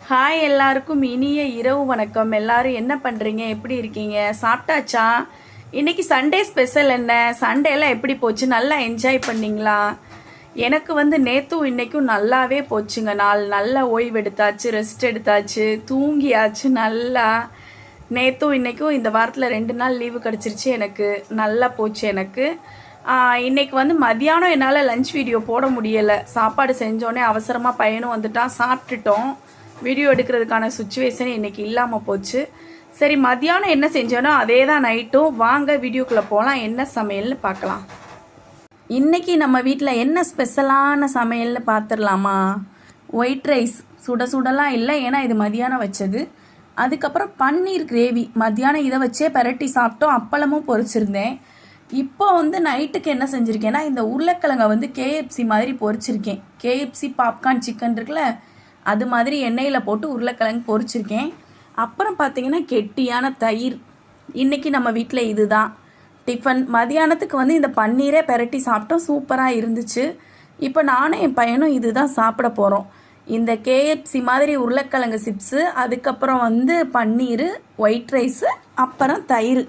Hi எல்லாருக்கும் இனிய இரவு வணக்கம். எல்லாரும் என்ன பண்ணுறீங்க, எப்படி இருக்கீங்க, சாப்பிட்டாச்சா? இன்னைக்கு சண்டே ஸ்பெஷல் என்ன? சண்டேலாம் எப்படி போச்சு? நல்லா என்ஜாய் பண்ணிங்களா? எனக்கு வந்து நேற்றும் இன்றைக்கும் நல்லாவே போச்சுங்க. நல்லா ஓய்வு எடுத்தாச்சு, ரெஸ்ட் எடுத்தாச்சு, தூங்கியாச்சு நல்லா. நேற்றும் இன்றைக்கும் இந்த வாரத்தில் 2 நாள் லீவு கிடச்சிருச்சு. எனக்கு நல்லா போச்சு. எனக்கு இன்னைக்கு வந்து மதியானம் என்னால் லஞ்ச் வீடியோ போட முடியலை. சாப்பாடு செஞ்சோடனே அவசரமாக பையனும் வந்துட்டான், சாப்பிட்டுட்டோம். வீடியோ எடுக்கிறதுக்கான சுச்சுவேஷன் இன்றைக்கி இல்லாமல் போச்சு. சரி, மதியானம் என்ன செஞ்சோனோ அதே தான் நைட்டும். வாங்க வீடியோக்குள்ளே போகலாம். என்ன சமையல்னு பார்க்கலாம். இன்றைக்கி நம்ம வீட்டில் என்ன ஸ்பெஷலான சமையல்னு பார்த்துடலாமா? White rice. சுட சுடலாம் இல்லை, ஏன்னா இது மதியானம் வச்சது. அதுக்கப்புறம் பன்னீர் கிரேவி. மதியானம் இதை வச்சே பரட்டி சாப்பிட்டோம். அப்பளமும் பொரிச்சிருந்தேன். இப்போ வந்து நைட்டுக்கு என்ன செஞ்சுருக்கேன்னா, இந்த உருளைக்கிழங்கை வந்து கேஎஃப்சி மாதிரி பொரிச்சிருக்கேன். கேஎஃப்சி பாப்கார்ன் சிக்கன் இருக்குல்ல, அது மாதிரி எண்ணெயில் போட்டு உருளைக்கிழங்கு பொரிச்சிருக்கேன். அப்புறம் பார்த்தீங்கன்னா கெட்டியான தயிர். இன்றைக்கி நம்ம வீட்டில் இது தான் டிஃபன். மதியானத்துக்கு வந்து இந்த பன்னீரே பெரட்டி சாப்பிட்டோம், சூப்பராக இருந்துச்சு. இப்போ நானும் என் பையனும் இது தான் சாப்பிட போகிறோம். இந்த கேஎஃப்சி மாதிரி உருளைக்கிழங்கு சிப்ஸு, அதுக்கப்புறம் வந்து பன்னீர், ஒயிட் ரைஸு, அப்புறம் தயிர்.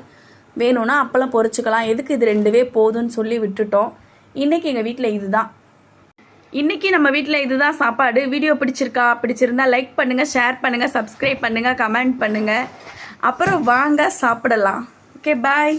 வேணும்னா அப்பளம் பொரிச்சுக்கலாம். எதுக்கு இது 2வே போதும்னு சொல்லி விட்டுட்டோம். இன்றைக்கி எங்கள் வீட்டில் இது தான். இன்றைக்கி நம்ம வீட்டில் இதுதான் சாப்பாடு. வீடியோ பிடிச்சிருந்தா லைக் பண்ணுங்கள், ஷேர் பண்ணுங்கள், சப்ஸ்கிரைப் பண்ணுங்கள், கமெண்ட் பண்ணுங்கள். அப்புறம் வாங்க சாப்பிடலாம். ஓகே, பாய்.